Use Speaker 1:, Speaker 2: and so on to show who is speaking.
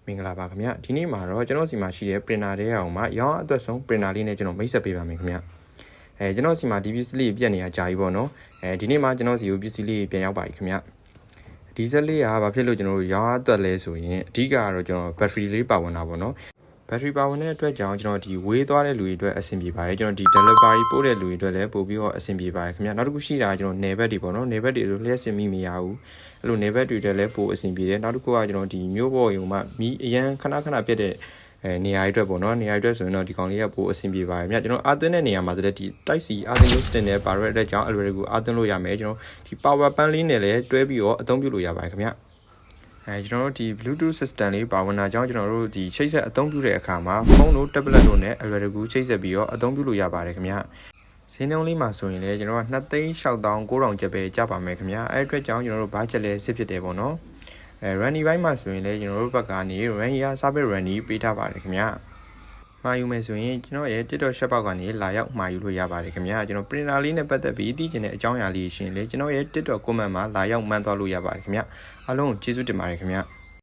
Speaker 1: မင်္ဂလာပါခင်ဗျဒီနေ့မှာတော့ကျွန်တော်စီမှာရှိတဲ့ printer တွေအောင်မှာရောင်းအတွက်ဆုံး printer လေးနဲ့ကျွန်တော်မိတ်ဆက်ပေးပါမယ်ခင်ဗျကျွန်တော်စီမှာဒီပစ္စည်းလေးပြက်နေရကြာပြီပေါ့နော်ဒီနေ့မှာကျွန်တော်စီကိုပစ္စည်းလေးပြန်ရောက်ပါပြီခင်ဗျဒီစက်လေးကဘာဖြစ်လို့ကျွန်တော်တို့ရောင်းအတွက်လဲဆိုရင်အဓိကကတော့ကျွန်တော် battery လေးပါဝင်တာပေါ့နော် battery ပါဝင်တဲ့အတွက်ကြောင့်ကျွန်တော်ဒီဝေးသွားတဲ့လူတွေအတွက်အဆင်ပြေပါတယ်ကျွန်တော်ဒီ delivery ပို့တဲ့လူတွေအတွက်လည်းပို့ပြီးတော့အဆင်ပြေပါတယ်ခင်ဗျနောက်တစ်ခုရှိတာကကျွန်တော်နယ်ဘက်တွေပေါ့နော်နယ်ဘက်တွေဆိုလျှက်စင်မိမရဘူးအဲ့လိုနယ်ဘက်တွေအတွက်လည်းပို့အဆင်ပြေတယ်နောက်တစ်ခုကကျွန်တော်ဒီမျိုးပေါ်ရုံမှာမီးအရန်ခဏပြတ်တဲ့နေရာတွေအတွက်ပေါ့နော်နေရာတွေအတွက်ဆိုရင်တော့ဒီကောင်လေးကပို့အဆင်ပြေပါတယ်မြတ်ကျွန်တော်အာသွင်းတဲ့နေရာမှာဆိုတဲ့ဒီ type C အာသွင်းလို့စတင်တဲ့ပါရတဲ့အတွက်ကြောင့်အလွယ်တကူအာသွင်းလို့ရမယ်ကျွန်တော်ဒီ power bank လေးနဲ့လည်းတွဲပြီးတော့အသုံးပြုလို့ရပါတယ်ခင်ဗျကျွန်တော်တို့ဒီ Bluetooth system လေးပါဝင်တာကြောင့်ကျွန်တော်တို့ဒီချိတ်ဆက်အသုံးပြုတဲ့အခါမှာဖုန်းတို့ tablet တို့နဲ့အလွယ်တကူချိတ်ဆက်ပြီးတော့အသုံးပြုလို့ရပါတယ်ခင်ဗျဈေးနှုန်းလေးမှာဆိုရင်လည်းကျွန်တော်က2,690,000ကျပ်ပဲကျပါမယ်ခင်ဗျအဲ့အတွက်ကြောင့်ကျွန်တော်တို့ဘာချက်လဲစစ်ဖြစ်တယ်ပေါ့နော်runny ဘိုင်းမှာဆိုရင်လည်းကျွန်တော်တို့ဘက်ကနေ runny service runny ပေးထားပါတယ်ခင်ဗျမှာယူမယ်ဆိုရင်ကျွန်တော်ရဲ့ TikTok shop ဘောက်ကနေလာရောက်မှာယူလို့ရပါတယ်ခင်ဗျကျွန်တော် printer လေးနဲ့ပတ်သက်ပြီးသိချင်တဲ့အကြောင်းအရာလေးရှင်လေကျွန်တော်ရဲ့ TikTok comment မှာလာရောက်မှန်းသွားလို့ရပါတယ်ခင်ဗျအားလုံးကျေးဇူးတင်ပါတယ်ခင်ဗျ